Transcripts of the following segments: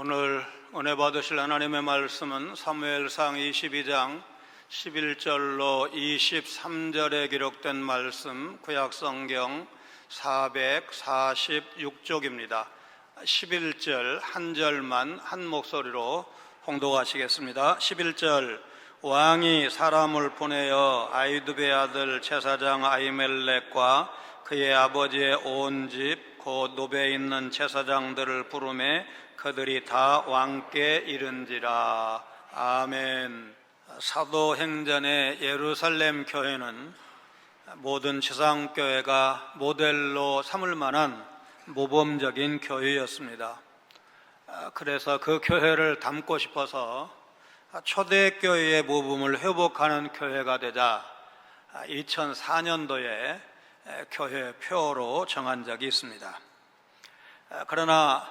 오늘 은혜 받으실 하나님의 말씀은 사무엘상 22장 11절로 23절에 기록된 말씀, 구약성경 446쪽입니다. 11절 한 절만 한 목소리로 봉독하시겠습니다. 11절, 왕이 사람을 보내어 아이두베 아들 제사장 아히멜렉과 그의 아버지의 온 집 곧 노베에 있는 제사장들을 부르매 그들이 다 왕께 이른지라. 아멘. 사도행전의 예루살렘 교회는 모든 지상교회가 모델로 삼을 만한 모범적인 교회였습니다. 그래서 그 교회를 담고 싶어서 초대교회의 모범을 회복하는 교회가 되자 2004년도에 교회표로 정한 적이 있습니다. 그러나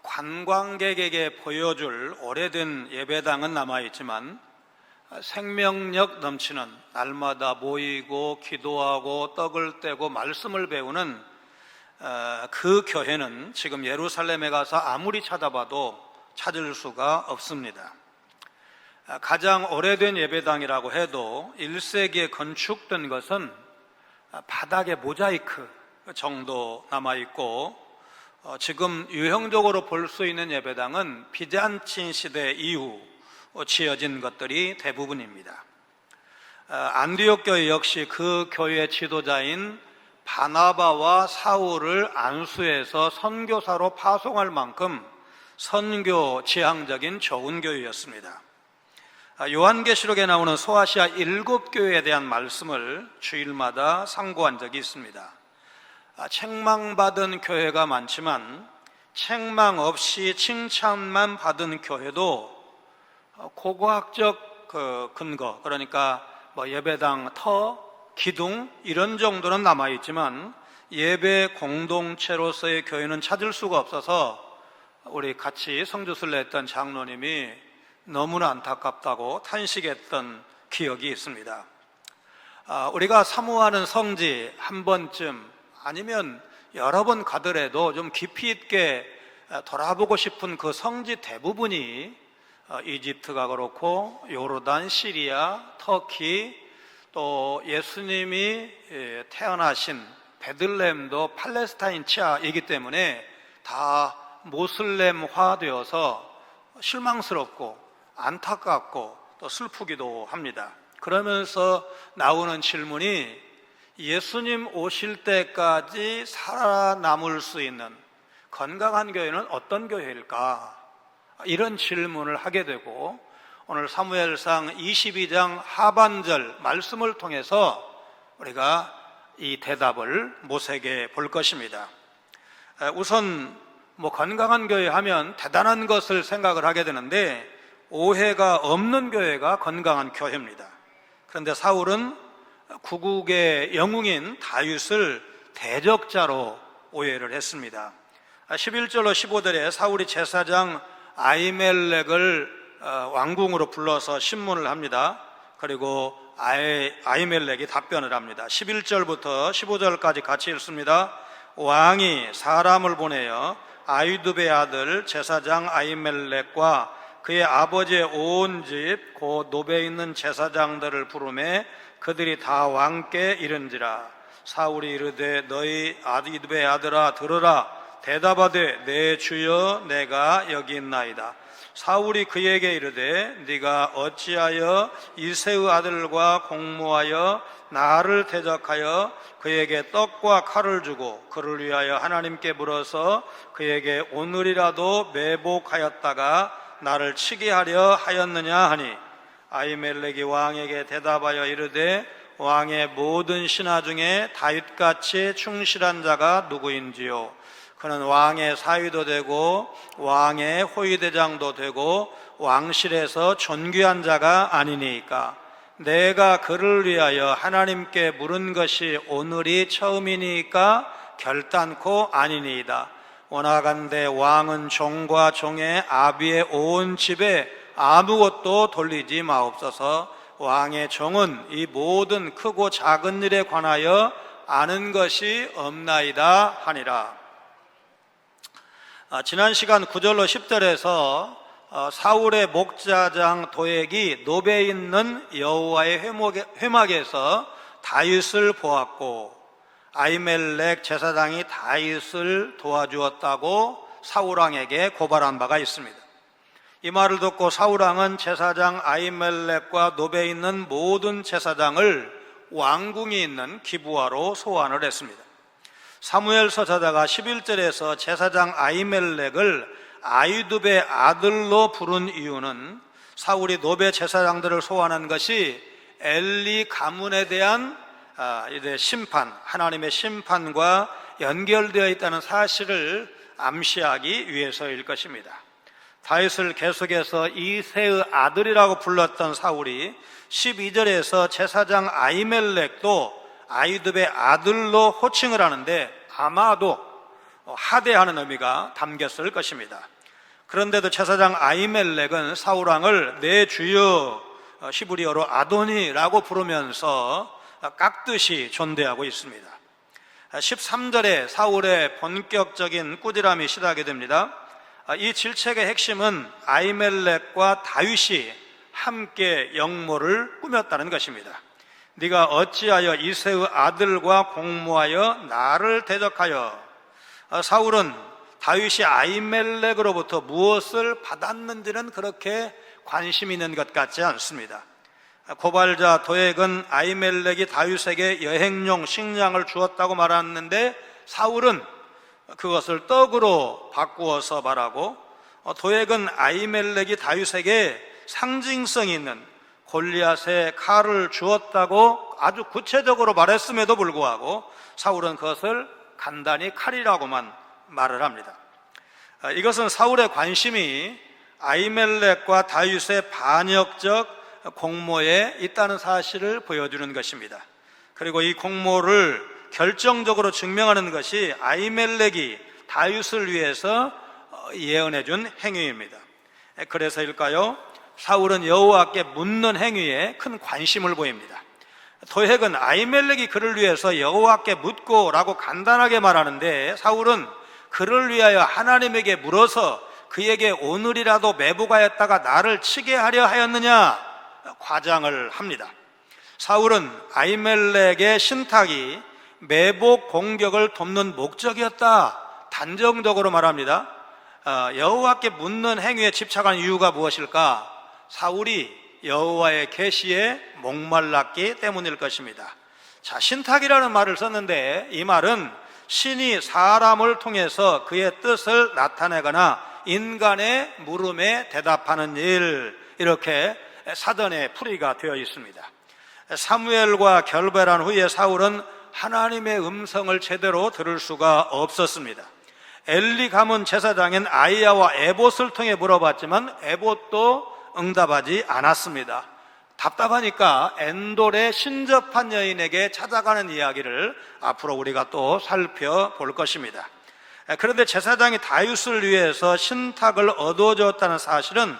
관광객에게 보여줄 오래된 예배당은 남아있지만 생명력 넘치는 날마다 모이고 기도하고 떡을 떼고 말씀을 배우는 그 교회는 지금 예루살렘에 가서 아무리 찾아봐도 찾을 수가 없습니다. 가장 오래된 예배당이라고 해도 1세기에 건축된 것은 바닥에 모자이크 정도 남아있고, 지금 유형적으로 볼 수 있는 예배당은 비잔틴 시대 이후 지어진 것들이 대부분입니다. 안디옥 교회 역시 그 교회의 지도자인 바나바와 사울을 안수해서 선교사로 파송할 만큼 선교 지향적인 좋은 교회였습니다. 요한계시록에 나오는 소아시아 7교회에 대한 말씀을 주일마다 상고한 적이 있습니다. 책망받은 교회가 많지만 책망 없이 칭찬만 받은 교회도 고고학적 근거, 그러니까 예배당, 터, 기둥 이런 정도는 남아있지만 예배 공동체로서의 교회는 찾을 수가 없어서 우리 같이 성주순례 했던 장로님이 너무나 안타깝다고 탄식했던 기억이 있습니다. 우리가 사모하는 성지 한 번쯤 아니면 여러 번 가더라도 좀 깊이 있게 돌아보고 싶은 그 성지 대부분이 이집트가 그렇고 요르단, 시리아, 터키, 또 예수님이 태어나신 베들레헴도 팔레스타인 치하이기 때문에 다 모슬렘화 되어서 실망스럽고 안타깝고 또 슬프기도 합니다. 그러면서 나오는 질문이 예수님 오실 때까지 살아남을 수 있는 건강한 교회는 어떤 교회일까? 이런 질문을 하게 되고, 오늘 사무엘상 22장 하반절 말씀을 통해서 우리가 이 대답을 모색해 볼 것입니다. 우선 건강한 교회 하면 대단한 것을 생각을 하게 되는데 오해가 없는 교회가 건강한 교회입니다. 그런데 사울은 구국의 영웅인 다윗을 대적자로 오해를 했습니다. 11절로 15절에 사울이 제사장 아히멜렉을 왕궁으로 불러서 신문을 합니다. 그리고 아히멜렉이 답변을 합니다. 11절부터 15절까지 같이 읽습니다. 왕이 사람을 보내어 아히두베 아들 제사장 아히멜렉과 그의 아버지의 온 집 곧 노베에 있는 제사장들을 부르매 그들이 다 왕께 이른지라. 사울이 이르되 너희 아히두베 아들아 들으라. 대답하되 내 주여 내가 여기 있나이다. 사울이 그에게 이르되 네가 어찌하여 이새의 아들과 공모하여 나를 대적하여 그에게 떡과 칼을 주고 그를 위하여 하나님께 물어서 그에게 오늘이라도 매복하였다가 나를 치게 하려 하였느냐 하니, 아히멜렉이 왕에게 대답하여 이르되 왕의 모든 신하 중에 다윗같이 충실한 자가 누구인지요? 그는 왕의 사위도 되고 왕의 호위대장도 되고 왕실에서 존귀한 자가 아니니까. 내가 그를 위하여 하나님께 물은 것이 오늘이 처음이니까 결단코 아니니이다. 원하간대 왕은 종과 종의 아비의 온 집에 아무것도 돌리지 마옵소서. 왕의 종은 이 모든 크고 작은 일에 관하여 아는 것이 없나이다 하니라. 지난 시간 9절로 10절에서 사울의 목자장 도액이 노베에 있는 여호와의 회막에서 다윗을 보았고 아히멜렉 제사장이 다윗을 도와주었다고 사울왕에게 고발한 바가 있습니다. 이 말을 듣고 사울왕은 제사장 아히멜렉과 노베에 있는 모든 제사장을 왕궁이 있는 기브아로 소환을 했습니다. 사무엘서 저자가 11절에서 제사장 아히멜렉을 아히두베의 아들로 부른 이유는 사울이 노베 제사장들을 소환한 것이 엘리 가문에 대한 심판, 하나님의 심판과 연결되어 있다는 사실을 암시하기 위해서일 것입니다. 다윗을 계속해서 이새의 아들이라고 불렀던 사울이 12절에서 제사장 아히멜렉도 아히두베의 아들로 호칭을 하는데 아마도 하대하는 의미가 담겼을 것입니다. 그런데도 제사장 아히멜렉은 사울왕을 내 주여, 히브리어로 아도니라고 부르면서 깍듯이 존대하고 있습니다. 13절에 사울의 본격적인 꾸지람이 시작이 됩니다. 이 질책의 핵심은 아히멜렉과 다윗이 함께 영모를 꾸몄다는 것입니다. 네가 어찌하여 이새의 아들과 공모하여 나를 대적하여. 사울은 다윗이 아히멜렉으로부터 무엇을 받았는지는 그렇게 관심 있는 것 같지 않습니다. 고발자 도액은 아히멜렉이 다윗에게 여행용 식량을 주었다고 말하는데 사울은 그것을 떡으로 바꾸어서 말하고, 도액은 아히멜렉이 다윗에게 상징성 있는 골리앗의 칼을 주었다고 아주 구체적으로 말했음에도 불구하고 사울은 그것을 간단히 칼이라고만 말을 합니다. 이것은 사울의 관심이 아히멜렉과 다윗의 반역적 공모에 있다는 사실을 보여주는 것입니다. 그리고 이 공모를 결정적으로 증명하는 것이 아히멜렉이 다윗을 위해서 예언해 준 행위입니다. 그래서일까요? 사울은 여호와께 묻는 행위에 큰 관심을 보입니다. 도액은 아히멜렉이 그를 위해서 여호와께 묻고 라고 간단하게 말하는데 사울은 그를 위하여 하나님에게 물어서 그에게 오늘이라도 매복하였다가 나를 치게 하려 하였느냐 과장을 합니다. 사울은 아히멜렉의 신탁이 매복 공격을 돕는 목적이었다 단정적으로 말합니다. 여호와께 묻는 행위에 집착한 이유가 무엇일까? 사울이 여호와의 계시에 목말랐기 때문일 것입니다. 자, 신탁이라는 말을 썼는데 이 말은 신이 사람을 통해서 그의 뜻을 나타내거나 인간의 물음에 대답하는 일, 이렇게 사전에 풀이가 되어 있습니다. 사무엘과 결별한 후에 사울은 하나님의 음성을 제대로 들을 수가 없었습니다. 엘리 가문 제사장인 아이야와 에봇을 통해 물어봤지만 에봇도 응답하지 않았습니다. 답답하니까 엔돌의 신접한 여인에게 찾아가는 이야기를 앞으로 우리가 또 살펴볼 것입니다. 그런데 제사장이 다윗을 위해서 신탁을 얻어줬다는 사실은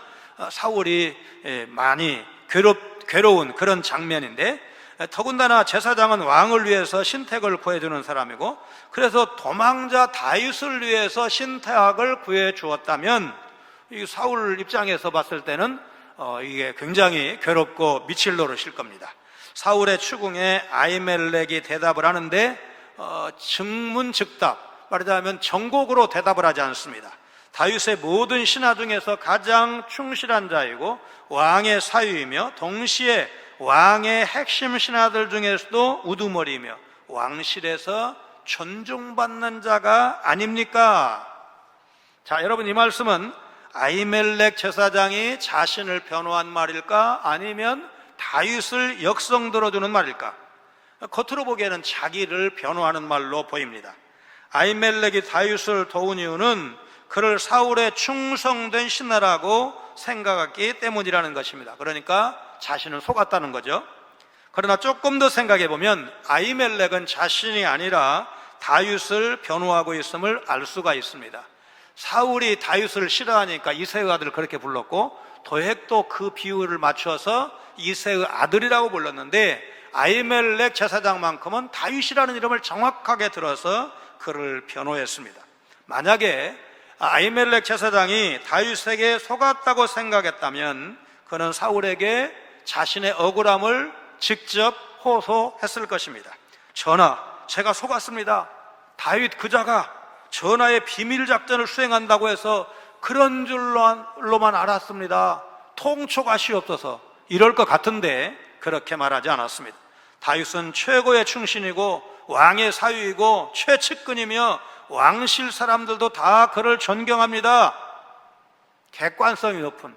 사울이 많이 괴로운 그런 장면인데, 더군다나 제사장은 왕을 위해서 신탁을 구해주는 사람이고, 그래서 도망자 다윗을 위해서 신탁을 구해주었다면 이 사울 입장에서 봤을 때는 이게 굉장히 괴롭고 미칠 노릇일 겁니다. 사울의 추궁에 아히멜렉이 대답을 하는데 즉문즉답, 말하자면 정곡으로 대답을 하지 않습니다. 다윗의 모든 신하 중에서 가장 충실한 자이고 왕의 사위이며 동시에 왕의 핵심 신하들 중에서도 우두머리이며 왕실에서 존중받는 자가 아닙니까? 자, 여러분, 이 말씀은 아히멜렉 제사장이 자신을 변호한 말일까? 아니면 다윗을 역성 들어주는 말일까? 겉으로 보기에는 자기를 변호하는 말로 보입니다. 아히멜렉이 다윗을 도운 이유는 그를 사울의 충성된 신하라고 생각했기 때문이라는 것입니다. 그러니까 자신을 속았다는 거죠. 그러나 조금 더 생각해 보면 아히멜렉은 자신이 아니라 다윗을 변호하고 있음을 알 수가 있습니다. 사울이 다윗을 싫어하니까 이새의 아들을 그렇게 불렀고, 도액도 그 비율을 맞춰서 이새의 아들이라고 불렀는데, 아히멜렉 제사장만큼은 다윗이라는 이름을 정확하게 들어서 그를 변호했습니다. 만약에 아히멜렉 제사장이 다윗에게 속았다고 생각했다면 그는 사울에게 자신의 억울함을 직접 호소했을 것입니다. 전하, 제가 속았습니다. 다윗 그자가 전하의 비밀 작전을 수행한다고 해서 그런 줄로만 알았습니다. 통촉하시옵소서. 이럴 것 같은데 그렇게 말하지 않았습니다. 다윗은 최고의 충신이고 왕의 사위이고 최측근이며 왕실 사람들도 다 그를 존경합니다. 객관성이 높은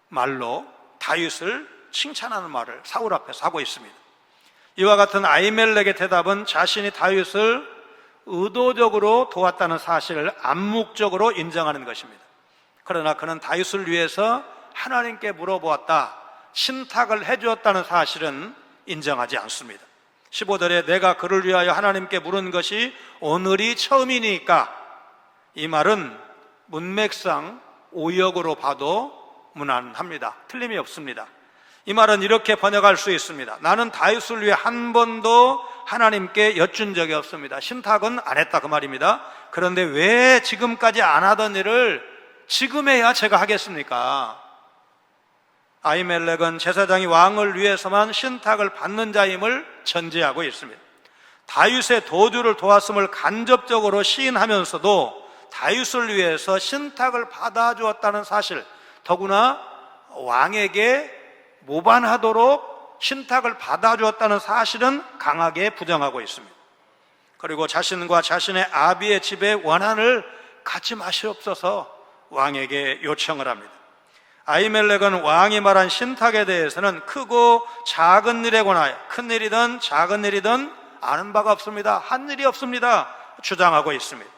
말로 다윗을 칭찬하는 말을 사울 앞에서 하고 있습니다. 이와 같은 아히멜렉의 대답은 자신이 다윗을 의도적으로 도왔다는 사실을 암묵적으로 인정하는 것입니다. 그러나 그는 다윗을 위해서 하나님께 물어보았다, 신탁을 해주었다는 사실은 인정하지 않습니다. 15절에 내가 그를 위하여 하나님께 물은 것이 오늘이 처음이니까, 이 말은 문맥상 오역으로 봐도 무난합니다. 틀림이 없습니다. 이 말은 이렇게 번역할 수 있습니다. 나는 다윗을 위해 한 번도 하나님께 여쭌 적이 없습니다. 신탁은 안 했다 그 말입니다. 그런데 왜 지금까지 안 하던 일을 지금에야 제가 하겠습니까? 아히멜렉은 제사장이 왕을 위해서만 신탁을 받는 자임을 전제하고 있습니다. 다윗의 도주를 도왔음을 간접적으로 시인하면서도 다윗을 위해서 신탁을 받아주었다는 사실, 더구나 왕에게 모반하도록 신탁을 받아주었다는 사실은 강하게 부정하고 있습니다. 그리고 자신과 자신의 아비의 집에 원한을 갖지 마시옵소서 왕에게 요청을 합니다. 아히멜렉은 왕이 말한 신탁에 대해서는 크고 작은 일에 관하여 큰 일이든 작은 일이든 아는 바가 없습니다. 한 일이 없습니다. 주장하고 있습니다.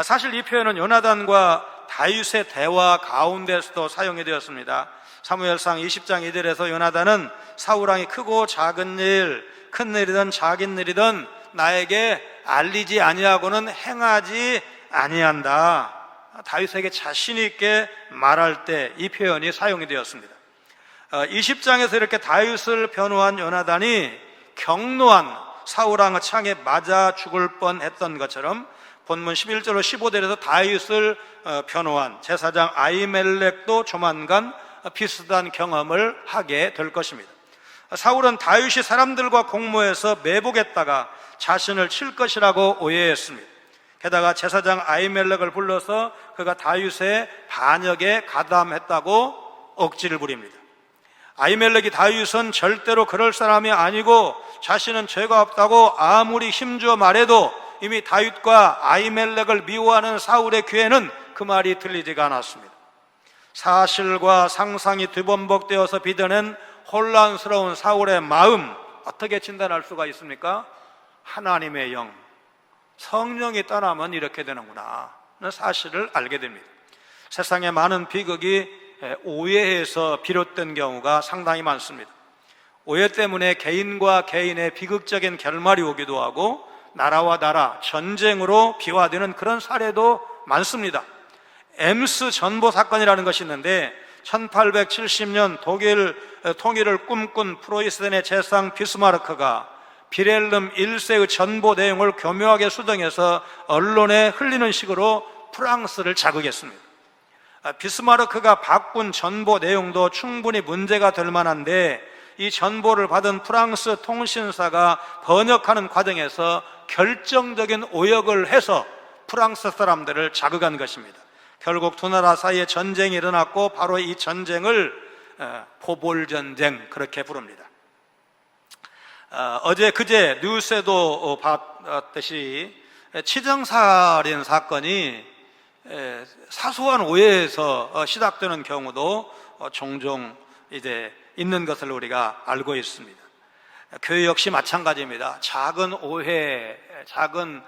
사실 이 표현은 요나단과 다윗의 대화 가운데서도 사용이 되었습니다. 사무엘상 20장 2절에서 요나단은 사울왕이 크고 작은 일, 큰 일이든 작은 일이든 나에게 알리지 아니하고는 행하지 아니한다, 다윗에게 자신 있게 말할 때 이 표현이 사용이 되었습니다. 20장에서 이렇게 다윗을 변호한 요나단이 경노한 사울왕의 창에 맞아 죽을 뻔했던 것처럼 본문 11절로 15절에서 다윗을 변호한 제사장 아히멜렉도 조만간 비슷한 경험을 하게 될 것입니다. 사울은 다윗이 사람들과 공모해서 매복했다가 자신을 칠 것이라고 오해했습니다. 게다가 제사장 아히멜렉을 불러서 그가 다윗의 반역에 가담했다고 억지를 부립니다. 아히멜렉이 다윗은 절대로 그럴 사람이 아니고 자신은 죄가 없다고 아무리 힘주어 말해도 이미 다윗과 아히멜렉을 미워하는 사울의 귀에는 그 말이 들리지가 않았습니다. 사실과 상상이 뒤범벅되어서 빚어낸 혼란스러운 사울의 마음, 어떻게 진단할 수가 있습니까? 하나님의 영, 성령이 떠나면 이렇게 되는구나 하는 사실을 알게 됩니다. 세상에 많은 비극이 오해에서 비롯된 경우가 상당히 많습니다. 오해 때문에 개인과 개인의 비극적인 결말이 오기도 하고 나라와 나라, 전쟁으로 비화되는 그런 사례도 많습니다. 엠스 전보 사건이라는 것이 있는데 1870년 독일 통일을 꿈꾼 프로이센의 재상 비스마르크가 비렐름 1세의 전보 내용을 교묘하게 수정해서 언론에 흘리는 식으로 프랑스를 자극했습니다. 비스마르크가 바꾼 전보 내용도 충분히 문제가 될 만한데 이 전보를 받은 프랑스 통신사가 번역하는 과정에서 결정적인 오역을 해서 프랑스 사람들을 자극한 것입니다. 결국 두 나라 사이에 전쟁이 일어났고 바로 이 전쟁을 포볼전쟁 그렇게 부릅니다. 어제 그제 뉴스에도 봤듯이 치정살인 사건이 사소한 오해에서 시작되는 경우도 종종 이제 있는 것을 우리가 알고 있습니다. 교회 역시 마찬가지입니다. 작은 오해, 작은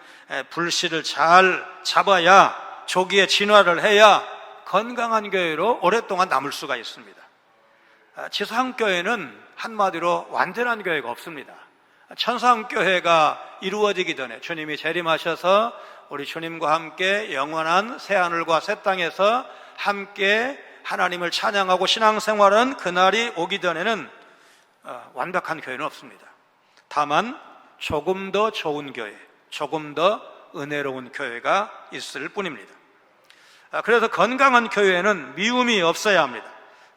불씨를 잘 잡아야 조기에 진화를 해야 건강한 교회로 오랫동안 남을 수가 있습니다. 지상교회는 한마디로 완전한 교회가 없습니다. 천상교회가 이루어지기 전에 주님이 재림하셔서 우리 주님과 함께 영원한 새하늘과 새 땅에서 함께 하나님을 찬양하고 신앙생활은 그날이 오기 전에는 완벽한 교회는 없습니다. 다만 조금 더 좋은 교회, 조금 더 은혜로운 교회가 있을 뿐입니다. 그래서 건강한 교회에는 미움이 없어야 합니다.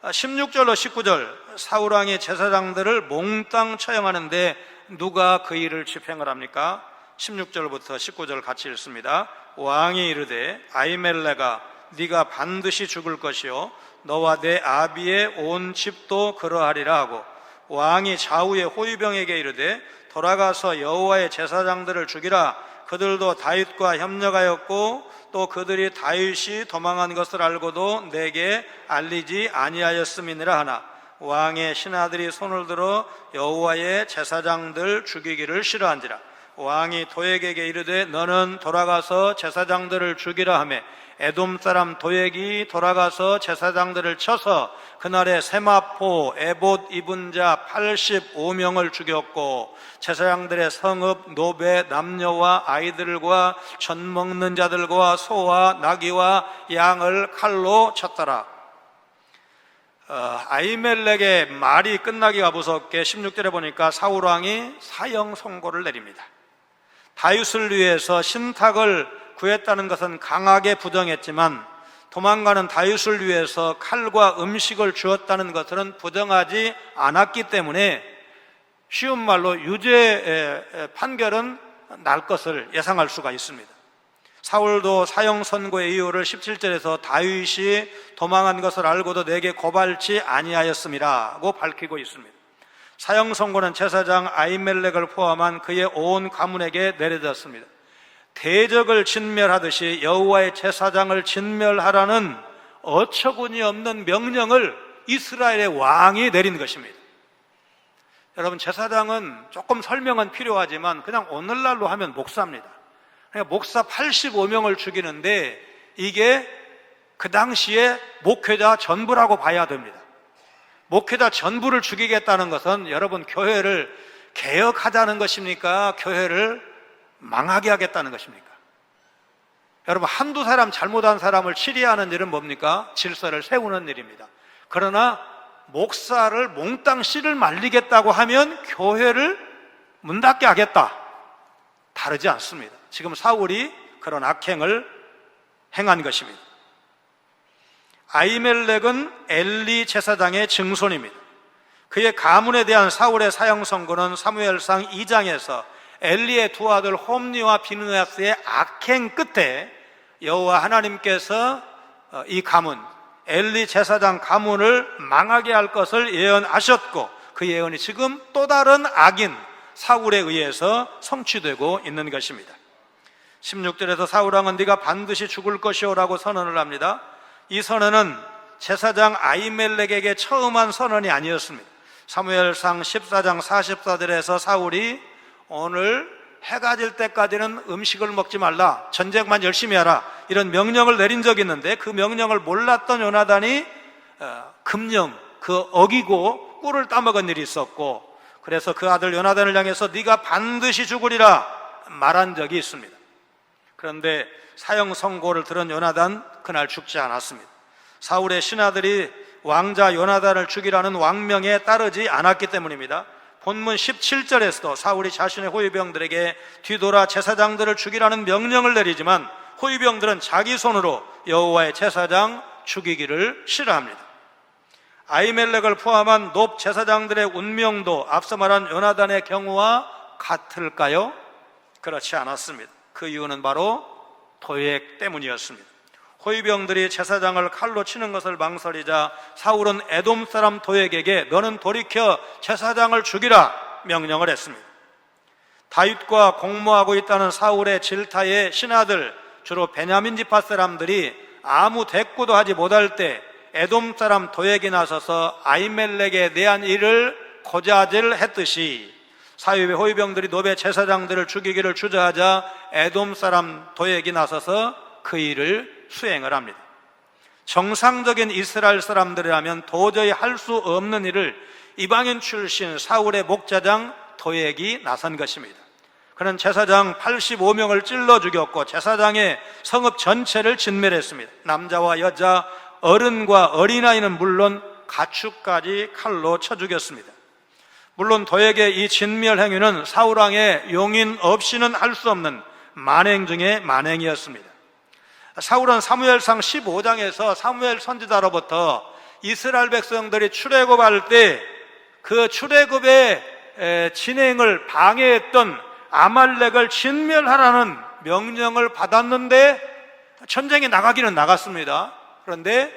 16절로 19절, 사울왕이 제사장들을 몽땅 처형하는데 누가 그 일을 집행을 합니까? 16절부터 19절 같이 읽습니다. 왕이 이르되 아히멜렉아 네가 반드시 죽을 것이요 너와 내 아비의 온 집도 그러하리라 하고, 왕이 좌우의 호위병에게 이르되 돌아가서 여호와의 제사장들을 죽이라. 그들도 다윗과 협력하였고 또 그들이 다윗이 도망한 것을 알고도 내게 알리지 아니하였음이니라 하나, 왕의 신하들이 손을 들어 여호와의 제사장들 죽이기를 싫어한지라. 왕이 도액에게 이르되 너는 돌아가서 제사장들을 죽이라 하매 에돔 사람 도액이 돌아가서 제사장들을 쳐서 그날에 세마포 에봇 입은 자 85명을 죽였고, 제사장들의 성읍 노베 남녀와 아이들과 젖 먹는 자들과 소와 나귀와 양을 칼로 쳤더라. 아히멜렉의 말이 끝나기가 무섭게 16절에 보니까 사울왕이 사형 선고를 내립니다. 다윗을 위해서 신탁을 구했다는 것은 강하게 부정했지만 도망가는 다윗을 위해서 칼과 음식을 주었다는 것은 부정하지 않았기 때문에 쉬운 말로 유죄 판결은 날 것을 예상할 수가 있습니다. 사울도 사형 선고의 이유를 17절에서 다윗이 도망한 것을 알고도 내게 고발치 아니하였음이라고 밝히고 있습니다. 사형 선고는 제사장 아히멜렉을 포함한 그의 온 가문에게 내려졌습니다. 대적을 진멸하듯이 여호와의 제사장을 진멸하라는 어처구니 없는 명령을 이스라엘의 왕이 내린 것입니다. 여러분, 제사장은 조금 설명은 필요하지만 그냥 오늘날로 하면 목사입니다. 그러니까 목사 85명을 죽이는데 이게 그 당시에 목회자 전부라고 봐야 됩니다. 목회자 전부를 죽이겠다는 것은 여러분 교회를 개혁하자는 것입니까? 교회를 망하게 하겠다는 것입니까? 여러분, 한두 사람 잘못한 사람을 치리하는 일은 뭡니까? 질서를 세우는 일입니다. 그러나 목사를 몽땅 씨를 말리겠다고 하면 교회를 문 닫게 하겠다. 다르지 않습니다. 지금 사울이 그런 악행을 행한 것입니다. 아히멜렉은 엘리 제사장의 증손입니다. 그의 가문에 대한 사울의 사형 선고는 사무엘상 2장에서 엘리의 두 아들 홈니와 비느하스의 악행 끝에 여호와 하나님께서 이 가문, 엘리 제사장 가문을 망하게 할 것을 예언하셨고, 그 예언이 지금 또 다른 악인 사울에 의해서 성취되고 있는 것입니다. 16절에서 사울왕은 네가 반드시 죽을 것이오라고 선언을 합니다. 이 선언은 제사장 아히멜렉에게 처음 한 선언이 아니었습니다. 사무엘상 14장 44절에서 사울이 오늘 해가 질 때까지는 음식을 먹지 말라, 전쟁만 열심히 하라, 이런 명령을 내린 적이 있는데 그 명령을 몰랐던 요나단이 금령 어기고 꿀을 따먹은 일이 있었고, 그래서 그 아들 요나단을 향해서 네가 반드시 죽으리라 말한 적이 있습니다. 그런데 사형 선고를 들은 요나단 그날 죽지 않았습니다. 사울의 신하들이 왕자 요나단을 죽이라는 왕명에 따르지 않았기 때문입니다. 본문 17절에서도 사울이 자신의 호위병들에게 뒤돌아 제사장들을 죽이라는 명령을 내리지만 호위병들은 자기 손으로 여호와의 제사장 죽이기를 싫어합니다. 아히멜렉을 포함한 높 제사장들의 운명도 앞서 말한 요나단의 경우와 같을까요? 그렇지 않았습니다. 그 이유는 바로 도액 때문이었습니다. 호위병들이 제사장을 칼로 치는 것을 망설이자 사울은 에돔 사람 도액에게 너는 돌이켜 제사장을 죽이라 명령을 했습니다. 다윗과 공모하고 있다는 사울의 질타의 신하들, 주로 베냐민 지파 사람들이 아무 대꾸도 하지 못할 때 에돔 사람 도액이 나서서 아히멜렉에 대한 일을 고자질했듯이 사유의 호위병들이 노베 제사장들을 죽이기를 주저하자 에돔 사람 도액이 나서서 그 일을 수행을 합니다. 정상적인 이스라엘 사람들이라면 도저히 할 수 없는 일을 이방인 출신 사울의 목자장 도액이 나선 것입니다. 그는 제사장 85명을 찔러 죽였고 제사장의 성읍 전체를 진멸했습니다. 남자와 여자, 어른과 어린아이는 물론 가축까지 칼로 쳐 죽였습니다. 물론 도액의 이 진멸 행위는 사울왕의 용인 없이는 할 수 없는 만행 중의 만행이었습니다. 사울은 사무엘상 15장에서 사무엘 선지자로부터 이스라엘 백성들이 출애굽할 때 그 출애굽의 진행을 방해했던 아말렉을 진멸하라는 명령을 받았는데 전쟁에 나가기는 나갔습니다. 그런데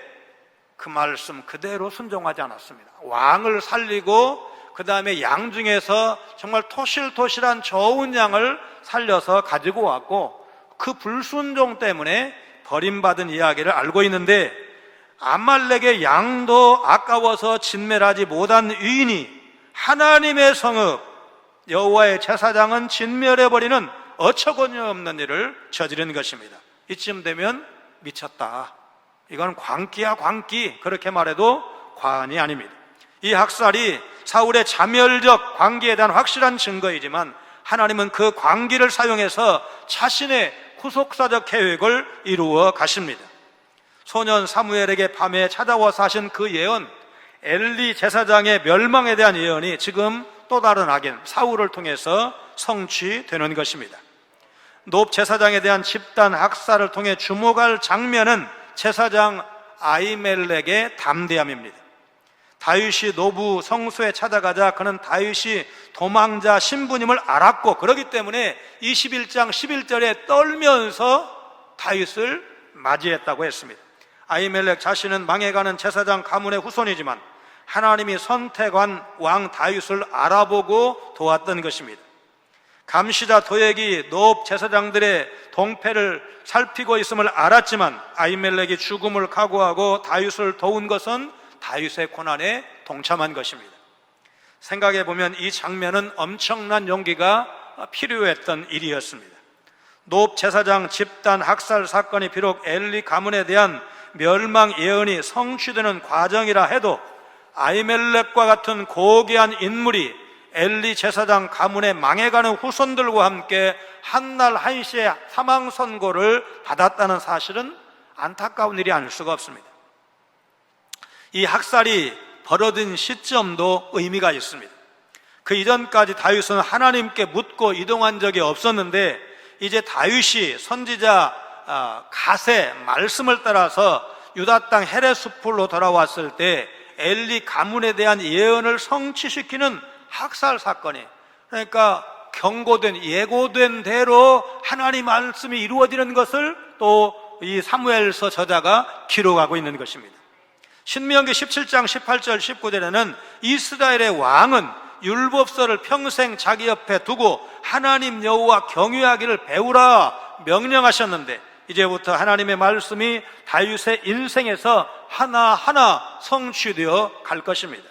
그 말씀 그대로 순종하지 않았습니다. 왕을 살리고 그 다음에 양 중에서 정말 토실토실한 좋은 양을 살려서 가지고 왔고, 그 불순종 때문에 버림받은 이야기를 알고 있는데, 아말렉의 양도 아까워서 진멸하지 못한 유인이 하나님의 성읍 여호와의 제사장은 진멸해버리는 어처구니없는 일을 저지른 것입니다. 이쯤 되면 미쳤다, 이건 광기야 광기, 그렇게 말해도 과언이 아닙니다. 이 학살이 사울의 자멸적 광기에 대한 확실한 증거이지만 하나님은 그 광기를 사용해서 자신의 구속사적 계획을 이루어 가십니다. 소년 사무엘에게 밤에 찾아와서 하신 그 예언, 엘리 제사장의 멸망에 대한 예언이 지금 또 다른 악인 사울을 통해서 성취되는 것입니다. 노브 제사장에 대한 집단 학살을 통해 주목할 장면은 제사장 아히멜렉의 담대함입니다. 다윗이 노브 성소에 찾아가자 그는 다윗이 도망자 신부님을 알았고, 그렇기 때문에 21장 11절에 떨면서 다윗을 맞이했다고 했습니다. 아히멜렉 자신은 망해가는 제사장 가문의 후손이지만 하나님이 선택한 왕 다윗을 알아보고 도왔던 것입니다. 감시자 도액이 노브 제사장들의 동패를 살피고 있음을 알았지만 아히멜렉이 죽음을 각오하고 다윗을 도운 것은 다윗의 고난에 동참한 것입니다. 생각해보면 이 장면은 엄청난 용기가 필요했던 일이었습니다. 노브 제사장 집단 학살 사건이 비록 엘리 가문에 대한 멸망 예언이 성취되는 과정이라 해도 아히멜렉과 같은 고귀한 인물이 엘리 제사장 가문의 망해가는 후손들과 함께 한날 한시에 사망 선고를 받았다는 사실은 안타까운 일이 아닐 수가 없습니다. 이 학살이 벌어진 시점도 의미가 있습니다. 그 이전까지 다윗은 하나님께 묻고 이동한 적이 없었는데, 이제 다윗이 선지자 갓의 말씀을 따라서 유다 땅 헤레스풀로 돌아왔을 때 엘리 가문에 대한 예언을 성취시키는 학살 사건이, 그러니까 경고된 예고된 대로 하나님 말씀이 이루어지는 것을 또 이 사무엘서 저자가 기록하고 있는 것입니다. 신명기 17장 18절 19절에는 이스라엘의 왕은 율법서를 평생 자기 옆에 두고 하나님 여호와 경외하기를 배우라 명령하셨는데, 이제부터 하나님의 말씀이 다윗의 인생에서 하나하나 성취되어 갈 것입니다.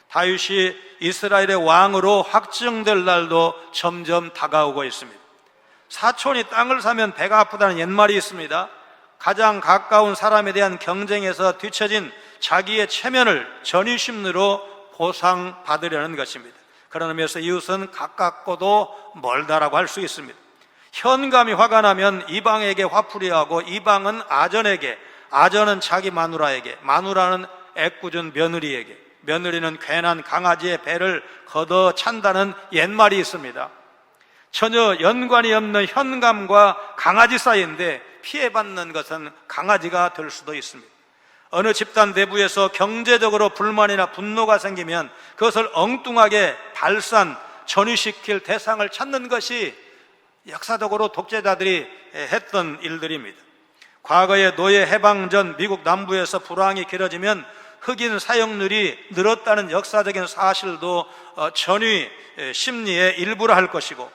다윗이 이스라엘의 왕으로 확정될 날도 점점 다가오고 있습니다. 사촌이 땅을 사면 배가 아프다는 옛말이 있습니다. 가장 가까운 사람에 대한 경쟁에서 뒤처진 자기의 체면을 전의심으로 보상받으려는 것입니다. 그런 의미에서 이웃은 가깝고도 멀다라고 할 수 있습니다. 현감이 화가 나면 이방에게 화풀이하고 이방은 아전에게, 아전은 자기 마누라에게, 마누라는 애꿎은 며느리에게, 며느리는 괜한 강아지의 배를 걷어 찬다는 옛말이 있습니다. 전혀 연관이 없는 현감과 강아지 사이인데 피해받는 것은 강아지가 될 수도 있습니다. 어느 집단 내부에서 경제적으로 불만이나 분노가 생기면 그것을 엉뚱하게 발산, 전이시킬 대상을 찾는 것이 역사적으로 독재자들이 했던 일들입니다. 과거에 노예 해방 전 미국 남부에서 불황이 길어지면 흑인 사용률이 늘었다는 역사적인 사실도 전위 심리의 일부라 할 것이고,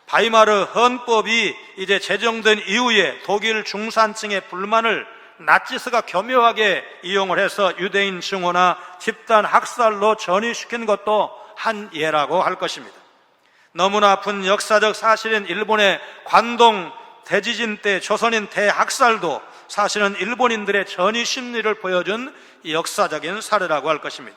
바이마르 헌법이 이제 제정된 이후에 독일 중산층의 불만을 나치스가 교묘하게 이용을 해서 유대인 증오나 집단 학살로 전이시킨 것도 한 예라고 할 것입니다. 너무나 아픈 역사적 사실인 일본의 관동 대지진 때 조선인 대학살도 사실은 일본인들의 전이 심리를 보여준 역사적인 사례라고 할 것입니다.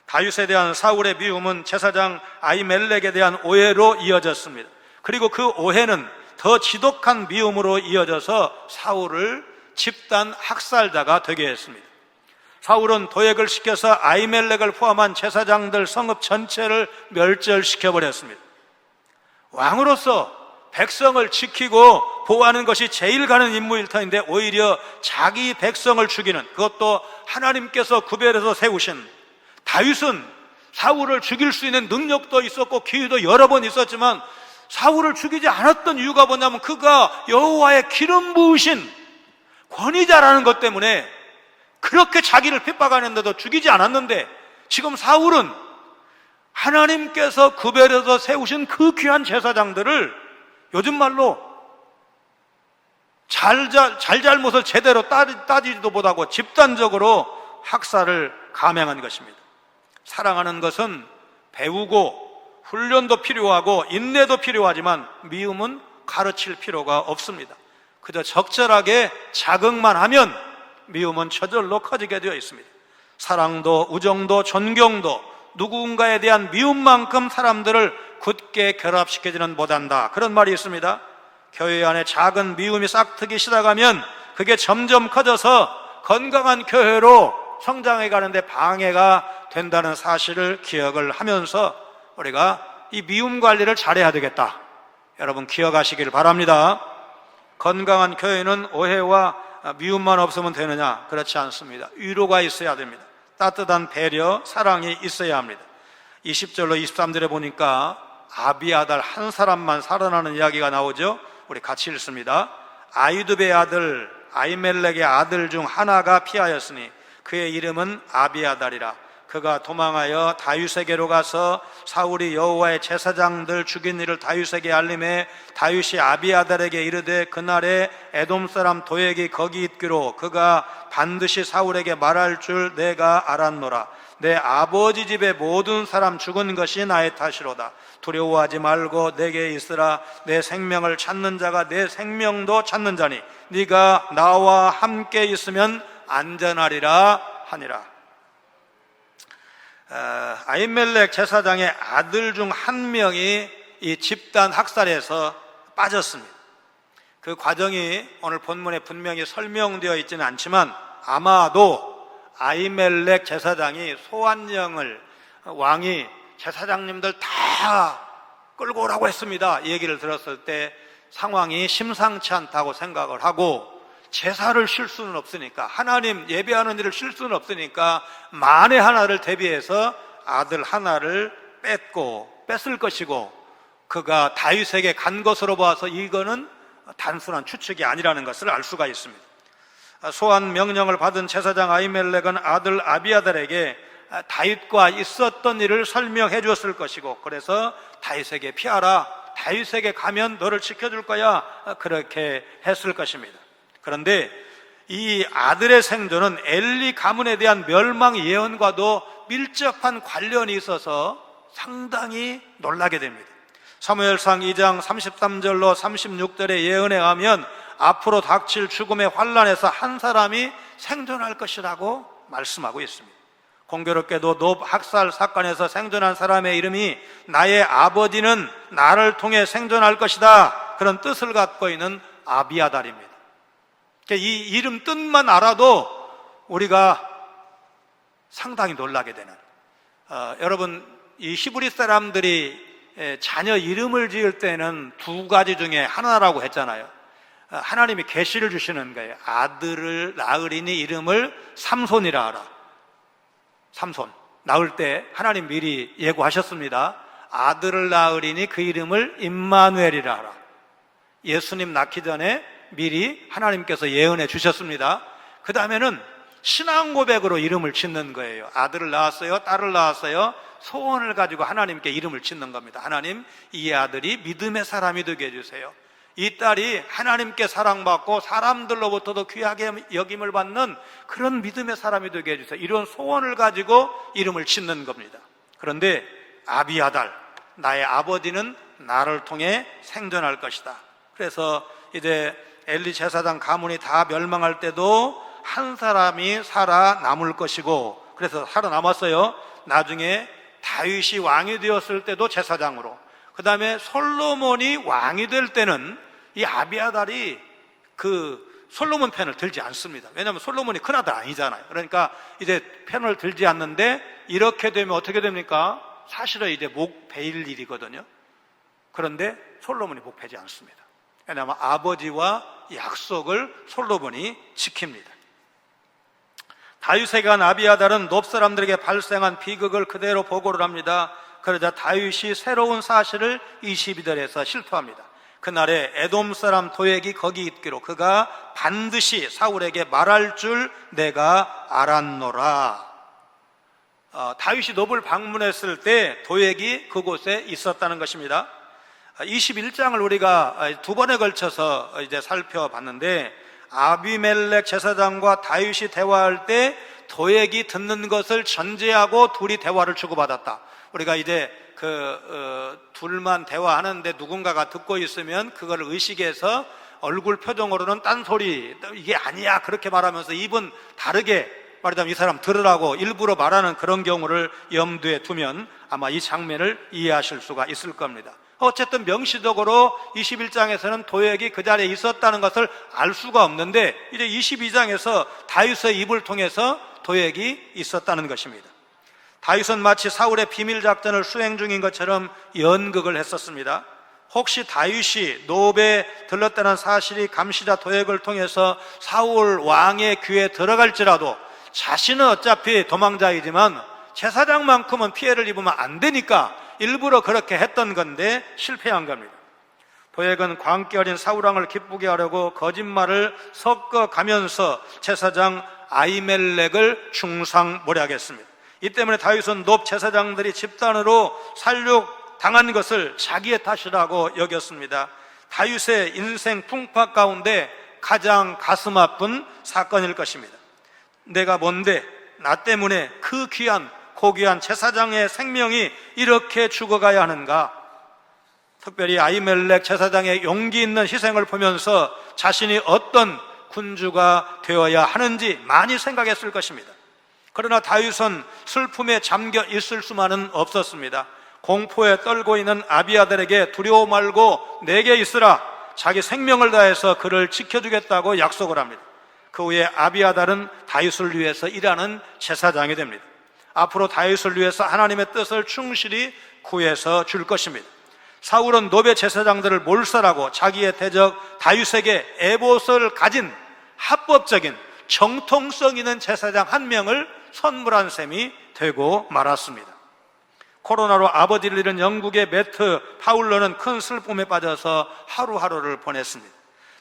다윗에 대한 사울의 미움은 제사장 아히멜렉에 대한 오해로 이어졌습니다. 그리고 그 오해는 더 지독한 미움으로 이어져서 사울을 집단 학살자가 되게 했습니다. 사울은 도액을 시켜서 아히멜렉을 포함한 제사장들 성읍 전체를 멸절시켜버렸습니다. 왕으로서 백성을 지키고 보호하는 것이 제일 가는 임무일 터인데 오히려 자기 백성을 죽이는, 그것도 하나님께서 구별해서 세우신, 다윗은 사울을 죽일 수 있는 능력도 있었고 기회도 여러 번 있었지만 사울을 죽이지 않았던 이유가 뭐냐면 그가 여호와의 기름 부으신 권위자라는 것 때문에 그렇게 자기를 핍박하는데도 죽이지 않았는데, 지금 사울은 하나님께서 구별해서 세우신 그 귀한 제사장들을 요즘 말로 잘잘못을 제대로 따지지도 못하고 집단적으로 학살을 감행한 것입니다. 사랑하는 것은 배우고 훈련도 필요하고 인내도 필요하지만 미움은 가르칠 필요가 없습니다. 그저 적절하게 자극만 하면 미움은 저절로 커지게 되어 있습니다. 사랑도 우정도 존경도 누군가에 대한 미움만큼 사람들을 굳게 결합시키지는 못한다, 그런 말이 있습니다. 교회 안에 작은 미움이 싹트기 시작하면 그게 점점 커져서 건강한 교회로 성장해 가는데 방해가 된다는 사실을 기억을 하면서 우리가 이 미움 관리를 잘해야 되겠다, 여러분 기억하시길 바랍니다. 건강한 교회는 오해와 미움만 없으면 되느냐? 그렇지 않습니다. 위로가 있어야 됩니다. 따뜻한 배려, 사랑이 있어야 합니다. 20절로 23절에 보니까 아비아달 한 사람만 살아나는 이야기가 나오죠. 우리 같이 읽습니다. 아이두베의 아들 아히멜렉의 아들 중 하나가 피하였으니 그의 이름은 아비아달이라. 그가 도망하여 다윗에게로 가서 사울이 여호와의 제사장들 죽인 일을 다윗에게 알림해 다윗이 아비아달에게 이르되 그날에 에돔 사람 도액이 거기 있기로 그가 반드시 사울에게 말할 줄 내가 알았노라. 내 아버지 집의 모든 사람 죽은 것이 나의 탓이로다. 두려워하지 말고 내게 있으라. 내 생명을 찾는 자가 내 생명도 찾는 자니 네가 나와 함께 있으면 안전하리라 하니라. 아히멜렉 제사장의 아들 중 한 명이 이 집단 학살에서 빠졌습니다. 그 과정이 오늘 본문에 분명히 설명되어 있지는 않지만 아마도 아히멜렉 제사장이 소환령을 왕이 제사장님들 다 끌고 오라고 했습니다, 이 얘기를 들었을 때 상황이 심상치 않다고 생각을 하고, 제사를 쉴 수는 없으니까, 하나님 예배하는 일을 쉴 수는 없으니까 만에 하나를 대비해서 아들 하나를 뺐을 것이고, 그가 다윗에게 간 것으로 봐서 이거는 단순한 추측이 아니라는 것을 알 수가 있습니다. 소환 명령을 받은 제사장 아히멜렉은 아들 아비아달에게 다윗과 있었던 일을 설명해 주었을 것이고, 그래서 다윗에게 피하라, 다윗에게 가면 너를 지켜줄 거야, 그렇게 했을 것입니다. 그런데 이 아들의 생존은 엘리 가문에 대한 멸망 예언과도 밀접한 관련이 있어서 상당히 놀라게 됩니다. 사무엘상 2장 33절로 36절의 예언에 의하면 앞으로 닥칠 죽음의 환란에서 한 사람이 생존할 것이라고 말씀하고 있습니다. 공교롭게도 놉 학살 사건에서 생존한 사람의 이름이 나의 아버지는 나를 통해 생존할 것이다, 그런 뜻을 갖고 있는 아비아달입니다. 이 이름 뜻만 알아도 우리가 상당히 놀라게 되는, 여러분 이 히브리 사람들이 자녀 이름을 지을 때는 두 가지 중에 하나라고 했잖아요. 하나님이 계시를 주시는 거예요. 아들을 낳으리니 이름을 삼손이라 하라. 삼손 낳을 때 하나님 미리 예고하셨습니다. 아들을 낳으리니 그 이름을 임마누엘이라 하라. 예수님 낳기 전에 미리 하나님께서 예언해 주셨습니다. 그 다음에는 신앙 고백으로 이름을 짓는 거예요. 아들을 낳았어요, 딸을 낳았어요, 소원을 가지고 하나님께 이름을 짓는 겁니다. 하나님, 이 아들이 믿음의 사람이 되게 해주세요. 이 딸이 하나님께 사랑받고 사람들로부터도 귀하게 여김을 받는 그런 믿음의 사람이 되게 해주세요. 이런 소원을 가지고 이름을 짓는 겁니다. 그런데 아비아달, 나의 아버지는 나를 통해 생존할 것이다. 그래서 이제 엘리 제사장 가문이 다 멸망할 때도 한 사람이 살아남을 것이고, 그래서 살아남았어요. 나중에 다윗이 왕이 되었을 때도 제사장으로, 그 다음에 솔로몬이 왕이 될 때는 이 아비아달이 그 솔로몬 편을 들지 않습니다. 왜냐하면 솔로몬이 큰아들 아니잖아요. 그러니까 이제 편을 들지 않는데, 이렇게 되면 어떻게 됩니까? 사실은 이제 목 베일 일이거든요. 그런데 솔로몬이 복패지 않습니다. 왜냐하면 아버지와 약속을 솔로몬이 지킵니다. 다윗에게 간 아비아달은 놉 사람들에게 발생한 비극을 그대로 보고를 합니다. 그러자 다윗이 새로운 사실을 22절에서 실토합니다. 그날에 에돔 사람 도액이 거기 있기로 그가 반드시 사울에게 말할 줄 내가 알았노라. 다윗이 놉을 방문했을 때 도액이 그곳에 있었다는 것입니다. 21장을 우리가 두 번에 걸쳐서 이제 살펴봤는데, 아비멜렉 제사장과 다윗이 대화할 때 도액이 듣는 것을 전제하고 둘이 대화를 주고받았다. 우리가 이제 둘만 대화하는데 누군가가 듣고 있으면 그걸 의식해서 얼굴 표정으로는 딴소리, 이게 아니야 그렇게 말하면서 입은 다르게 말하자면 이 사람 들으라고 일부러 말하는 그런 경우를 염두에 두면 아마 이 장면을 이해하실 수가 있을 겁니다. 어쨌든 명시적으로 21장에서는 도액이 그 자리에 있었다는 것을 알 수가 없는데, 이제 22장에서 다윗의 입을 통해서 도액이 있었다는 것입니다. 다윗은 마치 사울의 비밀 작전을 수행 중인 것처럼 연극을 했었습니다. 혹시 다윗이 놉에 들렀다는 사실이 감시자 도액을 통해서 사울 왕의 귀에 들어갈지라도 자신은 어차피 도망자이지만 제사장만큼은 피해를 입으면 안 되니까 일부러 그렇게 했던 건데 실패한 겁니다. 도액은 광기 어린 사울왕을 기쁘게 하려고 거짓말을 섞어가면서 제사장 아히멜렉을 중상모략했습니다. 이 때문에 다윗은 놉 제사장들이 집단으로 살육당한 것을 자기의 탓이라고 여겼습니다. 다윗의 인생 풍파 가운데 가장 가슴 아픈 사건일 것입니다. 내가 뭔데 나 때문에 그 귀한 고귀한 제사장의 생명이 이렇게 죽어가야 하는가? 특별히 아히멜렉 제사장의 용기 있는 희생을 보면서 자신이 어떤 군주가 되어야 하는지 많이 생각했을 것입니다. 그러나 다윗은 슬픔에 잠겨 있을 수만은 없었습니다. 공포에 떨고 있는 아비아달에게 두려워 말고 내게 있으라, 자기 생명을 다해서 그를 지켜주겠다고 약속을 합니다. 그 후에 아비아달은 다윗을 위해서 일하는 제사장이 됩니다. 앞으로 다윗을 위해서 하나님의 뜻을 충실히 구해서 줄 것입니다. 사울은 놉의 제사장들을 몰살하고 자기의 대적 다윗에게 에봇을 가진 합법적인 정통성 있는 제사장 한 명을 선물한 셈이 되고 말았습니다. 코로나로 아버지를 잃은 영국의 매트 파울러는 큰 슬픔에 빠져서 하루하루를 보냈습니다.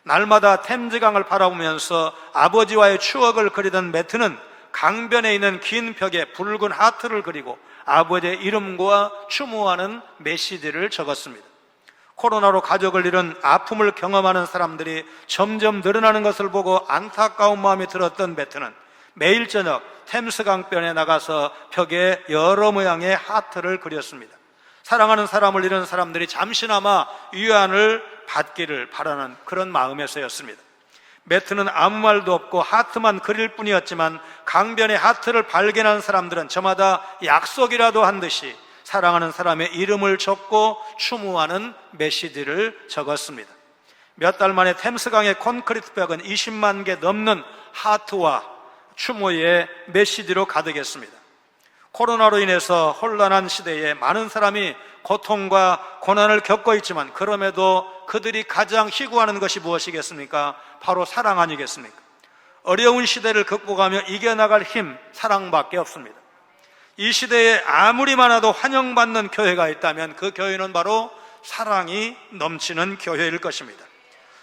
날마다 템즈강을 바라보면서 아버지와의 추억을 그리던 매트는 강변에 있는 긴 벽에 붉은 하트를 그리고 아버지의 이름과 추모하는 메시지를 적었습니다. 코로나로 가족을 잃은 아픔을 경험하는 사람들이 점점 늘어나는 것을 보고 안타까운 마음이 들었던 매트는 매일 저녁 템스강변에 나가서 벽에 여러 모양의 하트를 그렸습니다. 사랑하는 사람을 잃은 사람들이 잠시나마 위안을 받기를 바라는 그런 마음에서였습니다. 매트는 아무 말도 없고 하트만 그릴 뿐이었지만 강변의 하트를 발견한 사람들은 저마다 약속이라도 한 듯이 사랑하는 사람의 이름을 적고 추모하는 메시지를 적었습니다. 몇 달 만에 템스강의 콘크리트 벽은 20만 개 넘는 하트와 추모의 메시지로 가득했습니다. 코로나로 인해서 혼란한 시대에 많은 사람이 고통과 고난을 겪고 있지만 그럼에도 그들이 가장 희구하는 것이 무엇이겠습니까? 바로 사랑 아니겠습니까? 어려운 시대를 극복하며 이겨나갈 힘, 사랑밖에 없습니다. 이 시대에 아무리 많아도 환영받는 교회가 있다면 그 교회는 바로 사랑이 넘치는 교회일 것입니다.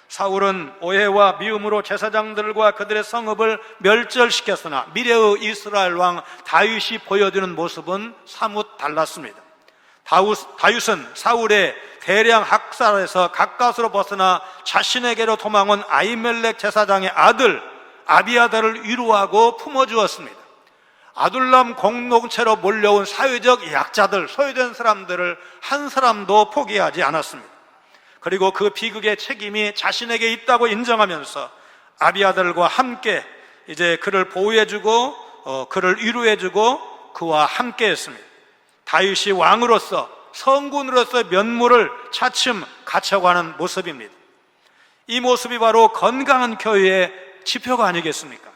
사울은 오해와 미움으로 제사장들과 그들의 성읍을 멸절시켰으나 미래의 이스라엘 왕 다윗이 보여주는 모습은 사뭇 달랐습니다. 다윗은 사울의 대량 학살에서 가까스로 벗어나 자신에게로 도망온 아히멜렉 제사장의 아들 아비아달을 위로하고 품어주었습니다. 아둘람 공동체로 몰려온 사회적 약자들, 소외된 사람들을 한 사람도 포기하지 않았습니다. 그리고 그 비극의 책임이 자신에게 있다고 인정하면서 아비아달과 함께 이제 그를 보호해주고 그를 위로해주고 그와 함께했습니다. 다윗이 왕으로서 성군으로서 면모를 차츰 갖춰가는 모습입니다. 이 모습이 바로 건강한 교회의 지표가 아니겠습니까?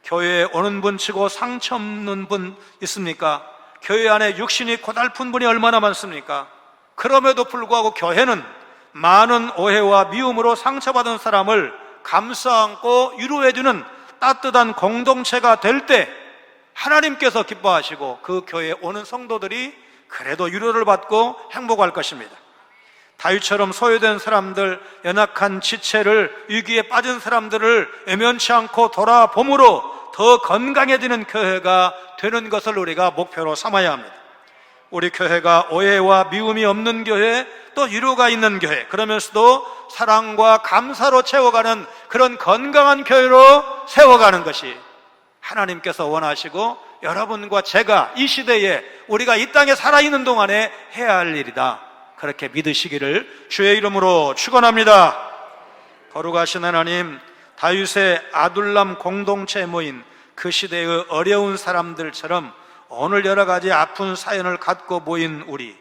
교회에 오는 분 치고 상처 없는 분 있습니까? 교회 안에 육신이 고달픈 분이 얼마나 많습니까? 그럼에도 불구하고 교회는 많은 오해와 미움으로 상처받은 사람을 감싸 안고 위로해주는 따뜻한 공동체가 될 때 하나님께서 기뻐하시고 그 교회에 오는 성도들이 그래도 위로를 받고 행복할 것입니다. 다윗처럼 소외된 사람들, 연약한 지체를, 위기에 빠진 사람들을 외면치 않고 돌아봄으로 더 건강해지는 교회가 되는 것을 우리가 목표로 삼아야 합니다. 우리 교회가 오해와 미움이 없는 교회, 또 위로가 있는 교회, 그러면서도 사랑과 감사로 채워가는 그런 건강한 교회로 세워가는 것이 하나님께서 원하시고 여러분과 제가 이 시대에 우리가 이 땅에 살아있는 동안에 해야 할 일이다, 그렇게 믿으시기를 주의 이름으로 축원합니다. 거룩하신 하나님, 다윗의 아둘람 공동체에 모인 그 시대의 어려운 사람들처럼 오늘 여러 가지 아픈 사연을 갖고 모인 우리,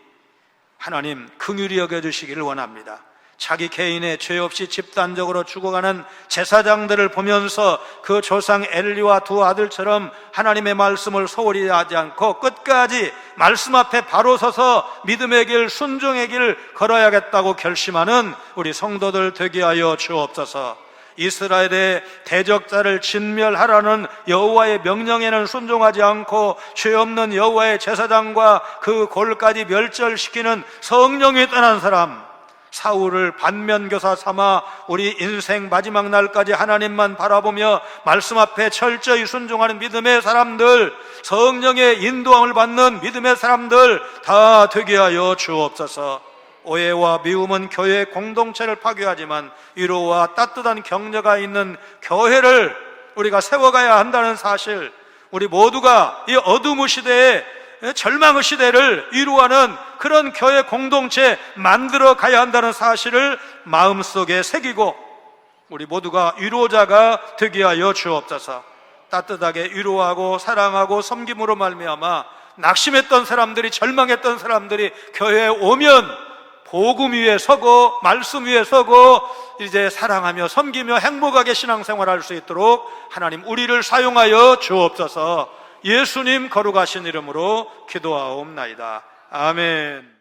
하나님 긍휼히 여겨주시기를 원합니다. 자기 개인의 죄 없이 집단적으로 죽어가는 제사장들을 보면서 그 조상 엘리와 두 아들처럼 하나님의 말씀을 소홀히 하지 않고 끝까지 말씀 앞에 바로 서서 믿음의 길, 순종의 길 걸어야겠다고 결심하는 우리 성도들 되게 하여 주옵소서. 이스라엘의 대적자를 진멸하라는 여호와의 명령에는 순종하지 않고 죄 없는 여호와의 제사장과 그 골까지 멸절시키는 성령이 떠난 사람, 사울을 반면교사 삼아 우리 인생 마지막 날까지 하나님만 바라보며 말씀 앞에 철저히 순종하는 믿음의 사람들, 성령의 인도함을 받는 믿음의 사람들 다 되게 하여 주옵소서. 오해와 미움은 교회의 공동체를 파괴하지만 위로와 따뜻한 격려가 있는 교회를 우리가 세워가야 한다는 사실, 우리 모두가 이 어둠의 시대에, 절망의 시대를 위로하는 그런 교회 공동체 만들어 가야 한다는 사실을 마음속에 새기고 우리 모두가 위로자가 되게 하여 주옵소서. 따뜻하게 위로하고 사랑하고 섬김으로 말미암아 낙심했던 사람들이, 절망했던 사람들이 교회에 오면 복음 위에 서고 말씀 위에 서고 이제 사랑하며 섬기며 행복하게 신앙생활할 수 있도록 하나님 우리를 사용하여 주옵소서. 예수님 거룩하신 이름으로 기도하옵나이다. 아멘.